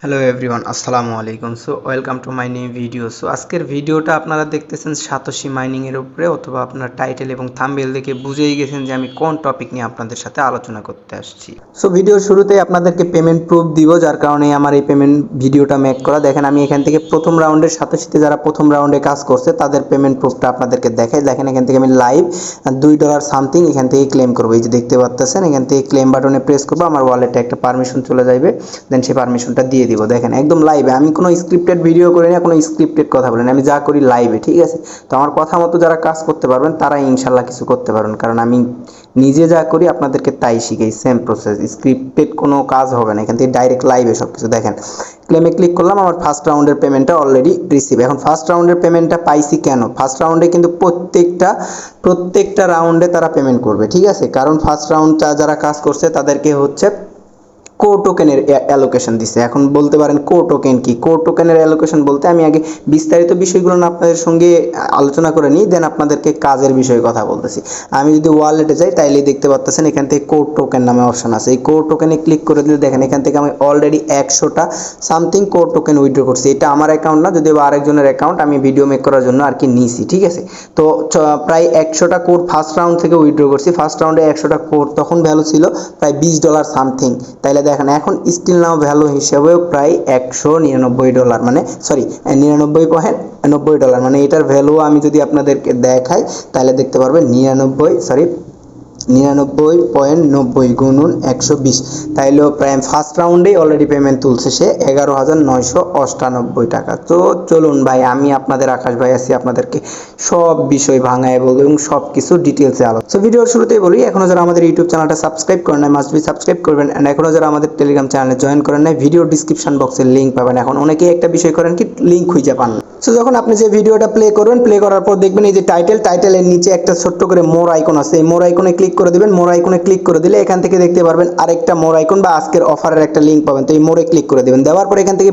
Hello everyone, আসসালামু আলাইকুম। So welcome to my new video. So আজকের ভিডিওটা আপনারা দেখতেছেন সাতোশি মাইনিংয়ের উপরে, অথবা আপনার টাইটেল এবং থাম্বনেল দেখে বুঝেই গেছেন যে আমি কোন টপিক নিয়ে আপনাদের সাথে আলোচনা করতে আসছি। সো ভিডিওর শুরুতেই আপনাদেরকে পেমেন্ট প্রুফ দিব, যার কারণে আমার এই পেমেন্ট ভিডিওটা মেক করা। দেখেন, আমি এখান থেকে প্রথম রাউন্ডের সাতোশিতে যারা প্রথম রাউন্ডে কাজ করছে তাদের পেমেন্ট প্রুফটা আপনাদেরকে দেখাই। দেখেন, এখান থেকে আমি লাইভ $2 সামথিং এখান থেকে ক্লেম করবো। এই যে দেখতে পাচ্ছেন, এখান থেকে ক্লেম বাটনে প্রেস করবো, আমার ওয়ালেটে একটা পারমিশন চলে যাবে, দেন সেই পারমিশনটা দিয়ে দিব। দেখেন, একদম লাইভে, আমি কোনো স্ক্রিপ্টেড ভিডিও করি না, কোনো স্ক্রিপ্টেড কথা বলি না, আমি যা করি লাইভে, ঠিক আছে? তো আমার কথা মতো যারা কাজ করতে পারবেন তারাই ইনশাল্লাহ কিছু করতে পারবেন, কারণ আমি নিজে যা করি আপনাদেরকে তাই শিখাই, সেম প্রসেস, স্ক্রিপ্টেড কোনো কাজ হবে না। এখান থেকে ডাইরেক্ট লাইভে সব কিছু। দেখেন, ক্লেমে ক্লিক করলাম, আমার ফার্স্ট রাউন্ডের পেমেন্টটা অলরেডি রিসিভ। এখন ফার্স্ট রাউন্ডের পেমেন্টটা পাইছি কেন? ফার্স্ট রাউন্ডে কিন্তু প্রত্যেকটা রাউন্ডে তারা পেমেন্ট করবে, ঠিক আছে? কারণ ফার্স্ট রাউন্ডটা যারা কাজ করছে তাদেরকে হচ্ছে কো টোকেনের অ্যালোকেশন দিছে। এখন বলতে পারেন কো টোকেন কি? কো টোকেনের অ্যালোকেশন বলতে, আমি আগে বিস্তারিত বিষয়গুলো না আপনাদের সঙ্গে আলোচনা করে নিই, দেন আপনাদেরকে কাজের বিষয়ে কথা বলতেছি। আমি যদি ওয়ালেটে যাই তাইলেই দেখতে পাচ্ছেন এখান থেকে কো টোকেন নামে অপশন আছে। এই কো টোকেনে ক্লিক করে দিলে দেখেন, এখান থেকে আমি অলরেডি 100টা সামথিং কো টোকেন উইথড্র করছি। এটা আমার অ্যাকাউন্ট না, যদিও আরেকজনের অ্যাকাউন্ট, আমি ভিডিও মেক করার জন্য আর কি নিয়েছি, ঠিক আছে? তো প্রায় 100টা কোড ফার্স্ট রাউন্ড থেকে উইথড্র করছি। ফার্স্ট রাউন্ডে 100টা কোড তখন ভ্যালু ছিল প্রায় $20 সামথিং। তাইলে দেখেন, এখন স্টিল নাও ভ্যালু হিসেবেও প্রায় $199, মানে সরি, $99.90, মানে এটার ভ্যালু আমি যদি আপনাদেরকে দেখাই তাহলে দেখতে পারবেন 99.90 গুণন 120, তাইলেও প্রায় ফার্স্ট রাউন্ডেই অলরেডি পেমেন্ট তুলছে সে $11,998 টাকা। তো চলুন ভাই, আমি আপনাদের আকাশ ভাই আছি, আপনাদেরকে সব বিষয় ভাঙায় বলবো এবং সব কিছু ডিটেলসে আলোচনা। সো ভিডিওর শুরুতেই বলি, এখনো যারা আমাদের ইউটিউব চ্যানেলটা সাবস্ক্রাইব করেন নাই, মাস্ট বি সাবস্ক্রাইব করবেন। অ্যান্ড এখনো যারা আমাদের টেলিগ্রাম চ্যানেলে জয়েন করেন নাই, ভিডিও ডিসক্রিপশন বক্সে লিঙ্ক পাবেন। এখন অনেকেই একটা বিষয় করেন কি, লিঙ্ক খুঁজে পান না। সো যখন আপনি যে ভিডিওটা প্লে করবেন, প্লে করার পর দেখবেন এই যে টাইটেলের নিচে একটা ছোট্ট করে মোর আইকন আছে। এই মোর আইকনে ক্লিক করে দিবেন। মোর আইকনে ক্লিক করে দিলে এখান থেকে দেখতে পারবেন আরেকটা মোর আইকন বা আজকের অফারের একটা লিঙ্ক পাবেন। তো এই মোরে ক্লিক করে দিবেন। দেওয়ার পর এখান থেকে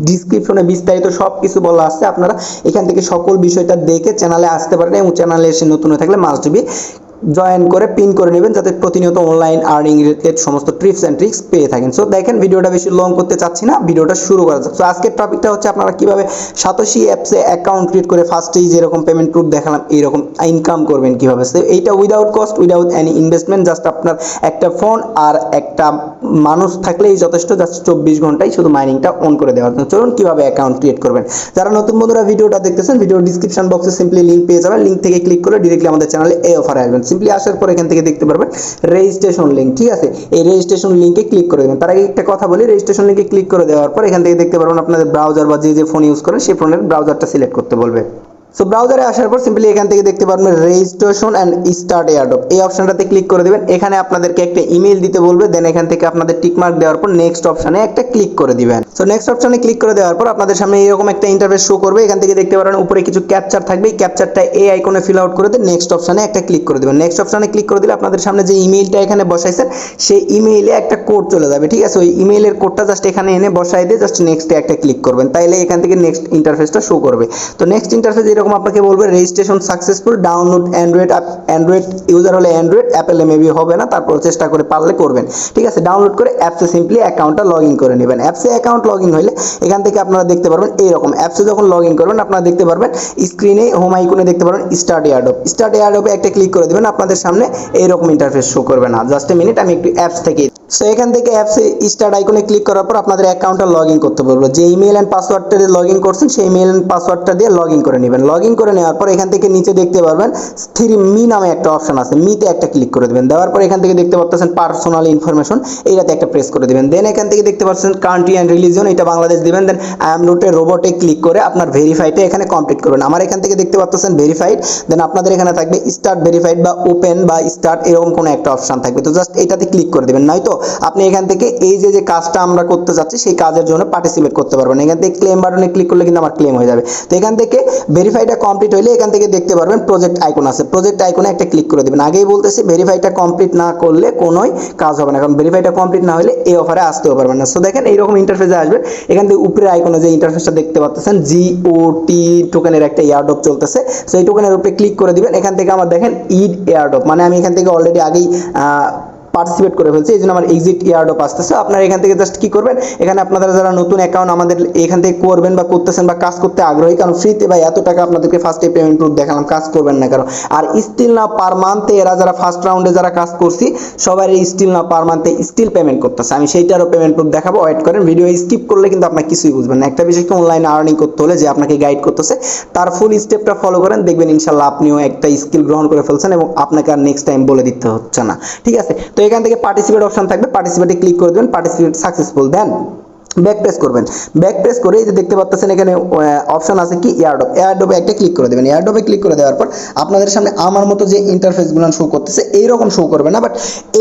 ডিসক্রিপশনে বিস্তারিত সব কিছু বলা আছে, আপনারা এখান থেকে সকল বিষয়টা দেখে চ্যানেলে আসতে পারেন, এবং চ্যানেলে এসে নতুন হয়ে থাকলে মাস্ট বি জয়েন করে পিন করে নেবেন, যাতে প্রতিনিয়ত অনলাইন আর্নিং রিলেটেড সমস্ত টিপস অ্যান্ড ট্রিক্স পেয়ে থাকেন। সো দেখেন, ভিডিওটা বেশি লং করতে চাচ্ছি না, ভিডিওটা শুরু করা যাক। সো আজকের টপিকটা হচ্ছে আপনারা কিভাবে সাতোশি অ্যাপসে অ্যাকাউন্ট ক্রিয়েট করে ফার্স্টেই যেরকম পেমেন্ট প্রুফ দেখালাম এইরকম ইনকাম করবেন কিভাবে। সো এইটা without cost, without any investment, just আপনার একটা ফোন আর একটা মানুষ থাকলেই যথেষ্ট, জাস্ট 24 ঘন্টায় শুধু মাইনিংটা অন করে দেওয়ার জন্য। চলুন কিভাবে অ্যাকাউন্ট ক্রিয়েট করবেন। যারা নতুন বন্ধুরা ভিডিওটা দেখতেছেন, ভিডিওর ডিসক্রিপশন বক্সে সিম্পলি লিঙ্ক পেয়ে যাবেন। লিঙ্ক থেকে ক্লিক করে ডিরেক্টলি আমাদের চ্যানেলে এই অফারে আসবেন। সিম্পলি আসার পর এখান থেকে দেখতে পারবেন রেজিস্ট্রেশন লিঙ্ক, ঠিক আছে? এই রেজিস্ট্রেশন লিঙ্কে ক্লিক করে দেবেন। তার আগে একটা কথা বলি, রেজিস্ট্রেশন লিঙ্কে ক্লিক করে দেওয়ার পর এখান থেকে দেখতে পারবেন আপনাদের ব্রাউজার বা যে ফোন ইউজ করেন সেই ফোনের ব্রাউজারটা সিলেক্ট করতে বলবে। সো ব্রাউজারে আসার পর সিম্পলি এখান থেকে দেখতে পারবেন রেজিস্ট্রেশন অ্যান্ড স্টার্ট এয়ারড্রপ, এই অপশনটাতে ক্লিক করে দেবেন। এখানে আপনাদেরকে একটা ইমেল দিতে বলবে, দেন এখান থেকে আপনাদের টিকমার্ক দেওয়ার পর নেক্সট অপশনে একটা ক্লিক করে দিবেন। সো নেক্সট অপশনে ক্লিক করে দেওয়ার পর আপনাদের সামনে এরকম একটা ইন্টারফেস শো করবে। এখান থেকে দেখতে পারেন উপরে কিছু ক্যাপচার থাকবে, এই ক্যাপচারটা এই আইকনে ফিল আউট করে দিয়ে নেক্সট অপশনে একটা ক্লিক করে দেবেন। নেক্সট অপশনে ক্লিক করে দিলে আপনাদের সামনে যে ইমেইলটা এখানে বসাইছেন সেই ইমেইলে একটা কোড চলে যাবে, ঠিক আছে? ওই ইমেইলের কোডটা জাস্ট এখানে এনে বসাই দিয়ে জাস্ট নেক্সটে একটা ক্লিক করবেন, তাইলে এখান থেকে নেক্সট ইন্টারফেসটা শো করবে। তো নেক্সট ইন্টারফেস এরকম আপনাকে বলবে registration successful, download Android user হলে অ্যান্ড্রয়েড, অ্যাপেলে মেবি হবে না, তারপর চেষ্টা করে পারলে করবেন, ঠিক আছে? ডাউনলোড করে অ্যাপসে সিম্পলি অ্যাকাউন্টটা লগ ইন করে নেবেন। অ্যাপসে অ্যাকাউন্ট লগ ইন হলে এখান থেকে আপনারা দেখতে পারবেন এইরকম, অ্যাপসে যখন লগ ইন করবেন আপনারা দেখতে পারবেন স্ক্রিনে হোম আইকনে দেখতে পারবেন স্টার্ট এয়ারড্রপে একটা ক্লিক করে দেবেন। আপনাদের সামনে এইরকম ইন্টারফেস শো করবে না। জাস্ট এ মিনিট, আমি একটু অ্যাপস থেকে। সো এখান থেকে অ্যাপসে স্টার্ট আইকনে ক্লিক করার পর আপনাদের অ্যাকাউন্টটা লগ ইন করতে বলবো। যে ইমেল অ্যান্ড পাসওয়ার্ডটা দিয়ে লগ ইন করছেন সেই ইমেল অ্যান্ড পাসওয়ার্ডটা দিয়ে লগ ইন করে নেবেন। লগ ইন করে নেওয়ার পর এখান থেকে নিচে দেখতে পারবেন 3 নামে একটা অপশন আছে, মিতে একটা ক্লিক করে দেবেন। দেওয়ার পর এখান থেকে দেখতে পাচ্ছেন পার্সোনাল ইনফরমেশন, এইটাতে একটা প্রেস করে দেবেন। দেন এখান থেকে দেখতে পাচ্ছেন কান্ট্রি অ্যান্ড রিলিজন, এটা বাংলাদেশ দিবেন। দেন আই এম রুটে রোবটে ক্লিক করে আপনার ভেরিফাইডটা এখানে কমপ্লিট করবেন। আমার এখান থেকে দেখতে পাচ্ছেন ভেরিফাইড, দেন আপনাদের এখানে থাকবে স্টার্ট ভেরিফাইড বা ওপেন বা স্টার্ট, এরকম কোনো একটা অপশন থাকবে। তো জাস্ট এটাতে ক্লিক করে দেবেন, নয়তো আপনি এখান থেকে এই যে কাজটা আমরা করতে যাচ্ছি সেই কাজের জন্য পার্টিসিপেট করতে পারবেন। এখান থেকে ক্লেম বাটনে ক্লিক করলে কিন্তু আমার ক্লেম হয়ে যাবে। তো এখান থেকে ভেরিফাইটা কমপ্লিট হলে এখান থেকে দেখতে পারবেন প্রজেক্ট আইকন আছে, প্রজেক্ট আইকনে একটা ক্লিক করে দেবেন। আগেই বলতেছি ভেরিফাইটা কমপ্লিট না করলে কোনোই কাজ হবে না, কারণ ভেরিফাইটা কমপ্লিট না হলে এই অফারে আসতেও পারবেন না। সো দেখেন এইরকম ইন্টারফেসে আসবেন। এখান থেকে উপরে আইকনে যে ইন্টারফেসটা দেখতে পাচ্ছেন জিওটি টোকেনের একটা এয়ারড্রপ চলতেছে, সো এই টোকেনের উপরে ক্লিক করে দিবেন। এখান থেকে আমার দেখেন ইড এয়ারড্রপ, মানে আমি এখান থেকে অলরেডি আগেই পার্টিসিপেট করে ফেলছি, এই জন্য আমার এক্সিট ইয়ারড্রপ আসতেছে। আপনারা এখান থেকে জাস্ট কি করবেন, এখানে আপনারা যারা নতুন অ্যাকাউন্ট আমাদের এখান থেকে করবেন বা করতেছেন বা কাজ করতে আগ্রহী, কারণ ফ্রিতে ভাই এত টাকা আপনাদেরকে ফার্স্টে পেমেন্ট প্রুফ দেখালাম, কাজ করবেন না কারণ। আর স্টিল না পার মান্থে এরা যারা ফার্স্ট রাউন্ডে যারা কাজ করছি সবাই স্টিল না পার মান্থে স্টিল পেমেন্ট করতেছে, আমি সেইটারও পেমেন্ট প্রুফ দেখাবো, ওয়েট করেন। ভিডিও স্কিপ করলে কিন্তু আপনার কিছুই বুঝবেন না। একটা বিষয় কি, অনলাইনে আর্নিং করতে হলে যে আপনাকে গাইড করতেছে তার ফুল স্টেপটা ফলো করেন, দেখবেন ইনশাল্লাহ আপনিও একটা স্কিল গ্রহণ করে ফেলছেন এবং আপনাকে আর নেক্সট টাইম বলে দিতে হচ্ছে না, ঠিক আছে। তো এখান থেকে পার্টিসিপেট অপশন থাকবে, পার্টিসিপেটে ক্লিক করে দেবেন, participate successful, then back press করবেন। ব্যাক প্রেস করে এই যে দেখতে পাচ্ছেন এখানে অপশন আছে কি এয়ারড্রপ, এয়ারড্রপে একটা ক্লিক করে দেবেন। এয়ারড্রপে ক্লিক করে দেওয়ার পর আপনাদের সামনে আমার মতো যে ইন্টারফেসগুলো শো করতেছে এইরকম শো করবে না, বাট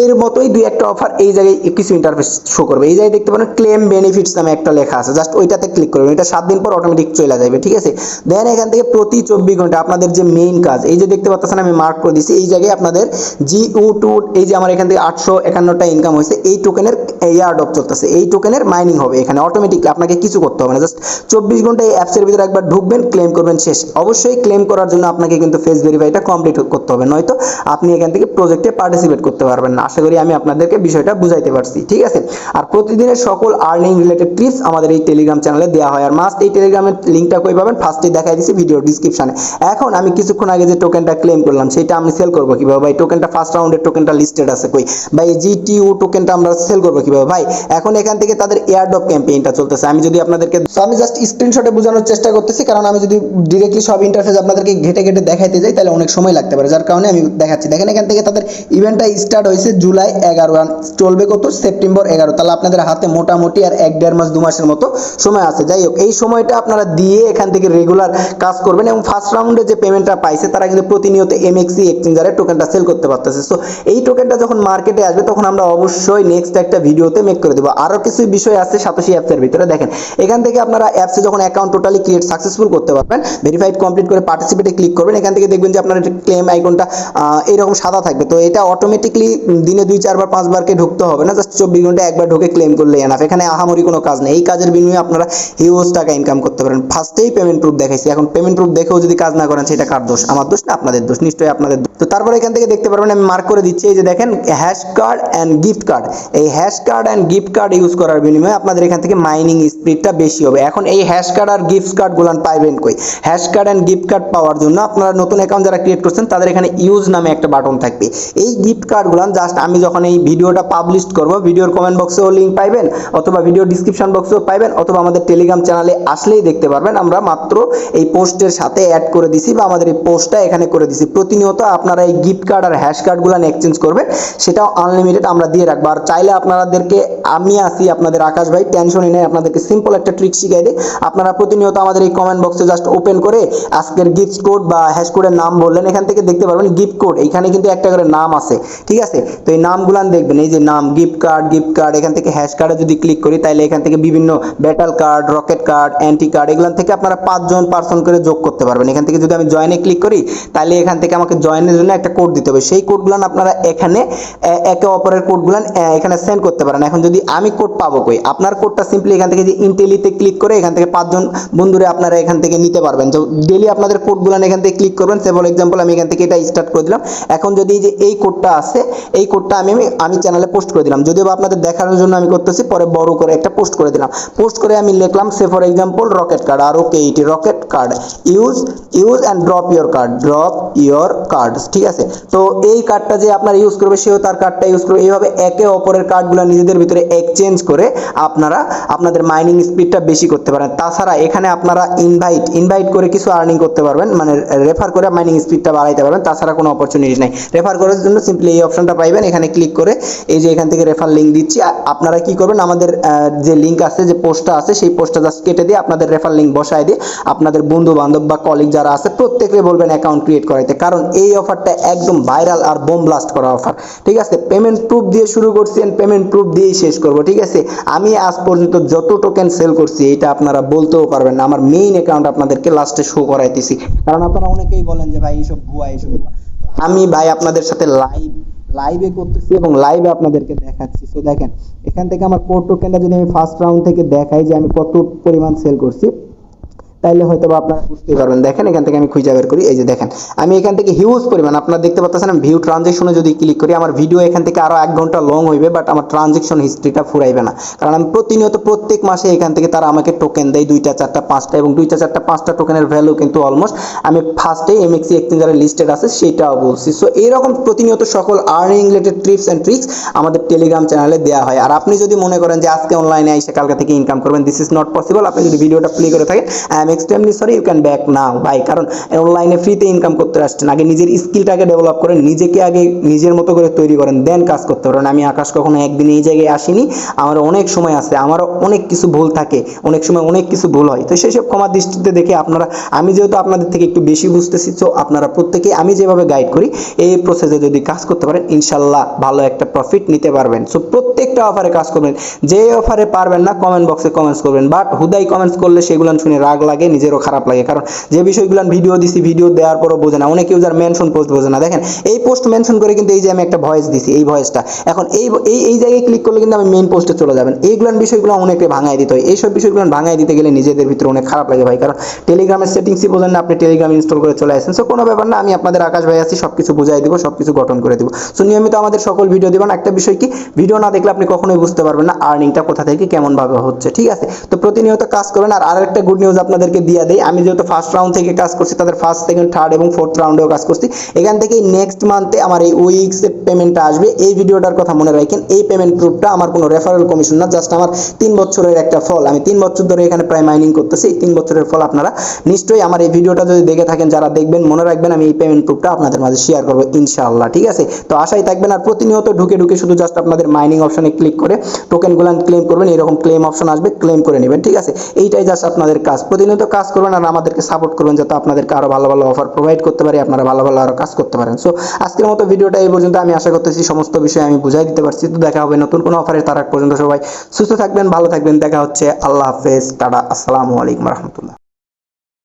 এর মতোই দুই একটা অফার এই জায়গায় কিছু ইন্টারফেস শো করবে। এই জায়গায় দেখতে পারেন ক্লেম বেনিফিটস নামে একটা লেখা আছে, জাস্ট ওইটাতে ক্লিক করবেন, এটা 7 দিন পর অটোমেটিক চলে যাবে, ঠিক আছে। দেন এখান থেকে প্রতি 24 ঘন্টা আপনাদের যে মেইন কাজ, এই যে দেখতে পাচ্ছেন আমি মার্ক করে দিয়েছি, এই জায়গায় আপনাদের GU2, এই যে আমার এখান থেকে 851টা ইনকাম হয়েছে, এই টোকেনের এয়ারড্রপ চলতেছে, এই টোকেনের মাইনিং হবে এখানে অটোমেটিকলি, আপনাকে কিছু করতে হবে না, জাস্ট 24 ঘন্টা এই অ্যাপসের ভিতরে একবার ঢুকবেন, ক্লেম করবেন, শেষ। অবশ্যই ক্লেম করার জন্য আপনাকে কিন্তু ফেস ভেরিফাইটা কমপ্লিট করতে হবে, নয়তো আপনি এখান থেকে প্রজেক্টে পার্টিসিপেট করতে পারবেন না। আশা করি আমি আপনাদেরকে বিষয়টা বুঝাইতে পারছি, ঠিক আছে। আর প্রতিদিনের সকল আর্নিং রিলেটেড টিপস আমাদের এই টেলিগ্রাম চ্যানেলে দেওয়া হয়, আর মাস্ট এই টেলিগ্রামের লিঙ্কটা কই পাবেন, ফার্স্টে দেখাই দিয়েছি ভিডিও ডিসক্রিপশনে। এখন আমি কিছুক্ষণ আগে যে টোকেনটা ক্লেম করলাম সেটা আমি সেল করবো কিভাবে ভাই, টোকেনটা ফার্স্ট রাউন্ডের টোকেনটা লিস্টেড আছে কই ভাই, GTU টোকেনটা আমরা সেল করবো কিভাবে ভাই, এখন এখান থেকে তাদের এয়ারড্রপ ক্যাম্পেইনটা চলতেছে, আমি যদি আপনাদেরকে, আমি জাস্ট স্ক্রিনশটে বোঝানোর চেষ্টা করতেছি, কারণ আমি যদি ডিরেক্টলি সব ইন্টারফেস আপনাদেরকে ঘেটে ঘেটে দেখাইতে যাই তাহলে অনেক সময় লাগতে পারে, যার কারণে আমি দেখাচ্ছি। দেখেন এখান থেকে তাদের ইভেন্টটা স্টার্ট হয়েছে জুলাই 11, চলবে কত সেপ্টেম্বর 11, তাহলে আপনাদের হাতে মোটামুটি আর 1-1.5 মাস 2 মাসের মতো সময় আছে। যাই হোক, এই সময়টা আপনারা দিয়ে এখান থেকে রেগুলার কাজ করবেন এবং ফার্স্ট রাউন্ডে যে পেমেন্টটা পাইছে তারা কিন্তু প্রতিনিয়ত MXC এক্সচেঞ্জারে টোকেনটা সেল করতে পারতেছে। সো এই টোকেনটা যখন মার্কেটে আসবে তখন আমরা অবশ্যই নেক্সট একটা ভিডিওতে মেক করে দেবো। আরও কিছু বিষয় আছে সাতোশি অ্যাপসের ভিতরে, দেখেন এখান থেকে আপনারা অ্যাপসে যখন অ্যাকাউন্ট টোটালি ক্রিয়েট সাকসেসফুল করতে পারবেন, ভেরিফাইড কমপ্লিট করে পার্টিসিপেটে ক্লিক করবেন, এখান থেকে দেখবেন যে আপনার ক্লেম আইকনটা এইরকম সাদা থাকবে। তো এটা অটোমেটিকলি দিনে 2-4 বার 5 বারকে ঢুকতে হবে না, জাস্ট 24 ঘন্টা একবার ঢুকে ক্লেম করলে এনাফ। এখানে আহামরি কোনো কাজ নেই, এই কাজের বিনিময়ে আপনারা হিউজ টাকা ইনকাম করতে পারেন। ফার্স্টেই পেমেন্ট প্রুফ দেখাইছি, এখন পেমেন্ট প্রুফ দেখেও যদি কাজ না করেন সেটা কার দোষ, আমার দোষ না আপনাদের দোষ, নিশ্চয়ই আপনাদের দোষ। তো তারপরে এখান থেকে দেখতে পারবেন আমি মার্ক করে দিচ্ছি, এই যে দেখেন hash card and gift card, এই hash card and gift card use করার বিনিময়ে আপনাদের এখান থেকে মাইনিং স্পিডটা বেশি হবে। এখন এই হ্যাশ কার্ড আর গিফট কার্ড গুলান পাইবেন কই, hash card and gift card পাওয়ার জন্য আপনারা নতুন অ্যাকাউন্ট যারা ক্রিয়েট করছেন তাদের এখানে ইউজ নামে একটা বাটন থাকবে। এই গিফট কার্ড গুলান জাস্ট আমি যখন এই ভিডিওটা পাবলিশ করব, ভিডিওর কমেন্ট বক্সেও লিঙ্ক পাইবেন অথবা ভিডিও ডিসক্রিপশন বক্সেও পাইবেন অথবা আমাদের টেলিগ্রাম চ্যানেলে আসলেই দেখতে পারবেন, আমরা মাত্র এই পোস্টের সাথে অ্যাড করে দিছি বা আমাদের এই পোস্টটা এখানে করে দিছি। প্রতিনিয়ত আপনারা এই গিফট কার্ড আর হ্যাশ কার্ড গুলান এক্সচেঞ্জ করবেন, সেটাও আনলিমিটেড আমরা দিয়ে রাখবো। আর চাইলে আপনাদেরকে আমি আসি, আপনাদের আকাশ ভাই, টেনশনই নেই, আপনাদেরকে সিম্পল একটা ট্রিক শিখাই দিই। আপনারা প্রতিনিয়ত আমাদের এই কমেন্ট বক্সে জাস্ট ওপেন করে আজকের গিফট কোড বা হ্যাশ কোডের নাম বললেন, এখান থেকে দেখতে পারবেন গিফট কোড, এখানে কিন্তু একটা করে নাম আছে, ঠিক আছে। তো এই নামগুলান দেখবেন, এই যে নাম গিফট কার্ড, এখান থেকে হ্যাশ কার্ডে যদি ক্লিক করি তাহলে এখান থেকে বিভিন্ন battle card, rocket card, anti card, এগুলান থেকে আপনারা 5 জন পার্সন করে যোগ করতে পারবেন। এখান থেকে যদি আমি জয়েনে ক্লিক করি তাহলে এখান থেকে আমাকে জয়েনের জন্য একটা কোড দিতে হবে, সেই কোডগুলান আপনারা এখানে একে অপরের কোডগুলান এখানে সেন্ড করতে পারেন। এখন যদি আমি কোড পাবো কই, আপনার কোডটা সিম্পলি এখান থেকে যে ইন্টেলিতে ক্লিক করে এখান থেকে 5 জন বন্ধুরে আপনারা এখান থেকে নিতে পারবেন। তো ডেইলি আপনাদের কোডগুলান এখান থেকে ক্লিক করবেন। ফর এক্সাম্পল আমি এখান থেকে এটা স্টার্ট করে দিলাম। এখন যদি যে এই কোডটা আছে, এই কোডটা আমি চ্যানেলে পোস্ট করে দিলাম, যদিও আপনাদের দেখানোর জন্য আমি করতেছি, পরে বড় করে একটা পোস্ট করে দিলাম। পোস্ট করে আমি লিখলাম say for example rocket card, আর ওকে এইটি rocket card use and drop your card, ঠিক আছে। তো এই কার্ডটা যে আপনার ইউজ করবে সেও তার কার্ডটা ইউজ করবে, এইভাবে একে অপরের কার্ডগুলো নিজেদের ভিতরে এক্সচেঞ্জ করে আপনারা আপনাদের মাইনিং স্পিডটা বেশি করতে পারেন। তাছাড়া এখানে আপনারা ইনভাইট করে কিছু আর্নিং করতে পারবেন, মানে রেফার করে মাইনিং স্পিডটা বাড়াইতে পারবেন। তাছাড়া কোনো অপরচুনিটি নাই। রেফার করার জন্য সিম্পলি এই অপশনটা পাইবেন, এখানে ক্লিক করে এই যে এখান থেকে রেফার লিঙ্ক দিচ্ছি, আপনারা কি করবেন, আমাদের যে লিঙ্ক আছে, যে পোস্টটা আছে, সেই পোস্টটা জাস্ট কেটে দিয়ে আপনাদের রেফার লিঙ্ক বসায় দিয়ে আপনাদের বন্ধু বান্ধব বা কলিগ যারা আছে প্রত্যেককে বলবেন অ্যাকাউন্ট ক্রিয়েট করাইতে, কারণ এই অফারটা একদম ভাইরাল আর বোম ব্লাস্ট করা অফার, ঠিক আছে। পেমেন্ট প্রুফ দিয়ে শুরু করছি, পেমেন্ট প্রুফ দিয়েই শেষ করব, ঠিক আছে। আমি আজ পর্যন্ত যত টোকেন সেল করছি এটা আপনারা বলতেও পারবেন না, আমার মেইন অ্যাকাউন্ট আপনাদেরকে লাস্টে শো করাইতেছি, কারণ আপনারা অনেকেই বলেন যে ভাই এইসব ভুয়া। আমি ভাই আপনাদের সাথে লাইভে করতেছি এবং লাইভে আপনাদেরকে দেখাচ্ছি। সো দেখেন এখান থেকে আমার কোড টোকেনটা যদি আমি ফার্স্ট রাউন্ড থেকে দেখাই যে আমি কত পরিমাণ সেল করছি, তাইলে হয়তো বা আপনারা বুঝতে পারবেন। দেখেন এখান থেকে আমি খুঁজে বের করি, এই যে দেখেন আমি এখান থেকে হিউজ পরিমাণ আপনারা দেখতে পাচ্ছেন ভিউ ট্রানজেকশনে যদি ক্লিক করি আমার ভিডিও এখান থেকে আরো 1 ঘন্টা লং হইবে, বাট আমার ট্রানজেকশন হিস্ট্রিটা ফুরাইবে না, কারণ আমি প্রতিনিয়ত প্রত্যেক মাসে এখান থেকে তারা আমাকে টোকেন দেয় 2টা 4টা 5টা, এবং 2টা 4টা 5টা টোকেনের ভ্যালু কিন্তু অলমোস্ট আমি ফার্স্টে এমএক্সি এক্সচেঞ্জারে লিস্টেড আছে সেটাও বলছি। সো এইরকম প্রতিনিয়ত সকল earning related tips and tricks আমাদের টেলিগ্রাম চ্যানেলে দেওয়া হয়। আর আপনি যদি মনে করেন যে আজকে অনলাইনে এসে কালকে থেকে ইনকাম করবেন, দিস ইজ নট পসিবল। আপনি যদি ভিডিওটা প্লে করে থাকেন, I am extremely sorry, you can back now ভাই, কারণ অনলাইনে ফ্রিতে ইনকাম করতে আসছেন, আগে নিজের স্কিলটাকে ডেভেলপ করেন, নিজেকে আগে নিজের মতো করে তৈরি করেন, দেন কাজ করতে পারেন। আমি আকাশ কখনো একদিন এই জায়গায় আসিনি, আমার অনেক সময় আছে, আমারও অনেক কিছু ভুল থাকে, অনেক সময় অনেক কিছু ভুল হয়, তো সেসব ক্ষমা দৃষ্টিতে দেখে আপনারা, আমি যেহেতু আপনাদের থেকে একটু বেশি বুঝতেছি, তো আপনারা প্রত্যেকেই আমি যেভাবে গাইড করি এই প্রসেসে যদি কাজ করতে পারেন ইনশাল্লাহ ভালো একটা প্রফিট নিতে পারবেন। সো প্রত্যেকটা অফারে কাজ করবেন, যে অফারে পারবেন না কমেন্ট বক্সে কমেন্টস করবেন, বাট হুদাই কমেন্টস করলে সেগুলো শুনে রাগ লাগে, নিজেরও খারাপ লাগে, কারণ যে বিষয়গুলো ভিডিও দিছি, ভিডিও দেওয়ার পরও বোঝে না, অনেক ইউজার মেনশন পোস্ট বোঝে না। দেখেন এই পোস্ট মেনশন করে কিন্তু এই যে আমি একটা ভয়েস দিছি, এই ভয়েসটা এখন এই জায়গায় ক্লিক করলে কিন্তু আমি মেইন পোস্টে চলে যাবেন, এইগুলো বিষয়গুলো অনেকে ভাঙাই দিতে হয়, এইসব বিষয়গুলো ভাঙাই দিতে গেলে নিজেদের ভিতরে অনেক খারাপ লাগে ভাই, কারণ টেলিগ্রামের সেটিংসই বোঝেন না, আপনি টেলিগ্রাম ইনস্টল করে চলে আসেন। সো কোনো ব্যাপার না, আমি আপনাদের আকাশ ভাই আছি, সবকিছু বুঝাই দিব, সবকিছু গঠন করে দিব। সো নিয়মিত আমাদের সকল ভিডিও দিবেন। একটা বিষয় কি, ভিডিও না দেখলে আপনি কখনোই বুঝতে পারবেন না আর্নিংটা কোথা থেকে কেমন ভাবে হচ্ছে, ঠিক আছে? তো প্রতিনিয়ত কাজ করবেন। আর আরেকটা গুড নিউজ আপনাদেরকে দিয়ে দেই, আমি যেহেতু ফার্স্ট রাউন্ড থেকে কাজ করছি, তাদের ফার্স্ট সেকেন্ড থার্ড এবং ফোর্থ রাউন্ডেও কাজ করছি, এখান থেকে নেক্সট মান্থে আমার এই উইক্স এর পেমেন্টটা আসবে। এই ভিডিওটার কথা মনে রাখেন, এই পেমেন্ট প্রুফটা আমার কোনো রেফারেল কমিশন না, জাস্ট আমার 3 বছরের একটা ফল, আমি 3 বছর ধরে এখানে প্রায় মাইনিং করতেছি, এই 3 বছরের ফল আপনারা নিশ্চয়ই আমার এই ভিডিওটা যদি দেখে থাকেন, যারা দেখবেন মনে রাখবেন আমি এই পেমেন্ট প্রুফটা আপনাদের মাঝে শেয়ার করবো ইনশাআল্লাহ, ঠিক আছে? তো আশাই থাকবেন। আর প্রতিনিয়ত ঢুকে ঢুকে শুধু জাস্ট আপনাদের মাইনিং অপশনে ক্লিক করে টোকেনগুলো ক্লেম করবেন, এরকম ক্লেম অপশন আসবে, ক্লেম করে নেবেন, ঠিক আছে? এইটাই জাস্ট আপনাদের কাজ, প্রতিনিয়ত কাজ করবেন আর আমাদেরকে সাপোর্ট করবেন, যাতে আপনাদেরকে আরো ভালো ভালো অফার প্রোভাইড করতে পারি, আপনারা ভালো ভালো আরো কাজ করতে পারেন। সো আজকের মতো ভিডিওটা এই পর্যন্ত, আমি আশা করতেছি সমস্ত বিষয় আমি বুঝাই দিতে পারছি। তো দেখা হবে নতুন কোনো অফারে, তার আগ পর্যন্ত সবাই সুস্থ থাকবেন, ভালো থাকবেন, দেখা হচ্ছে, আল্লাহ হাফেজ, টাটা, আসসালামু আলাইকুম রহমতুল্লাহ।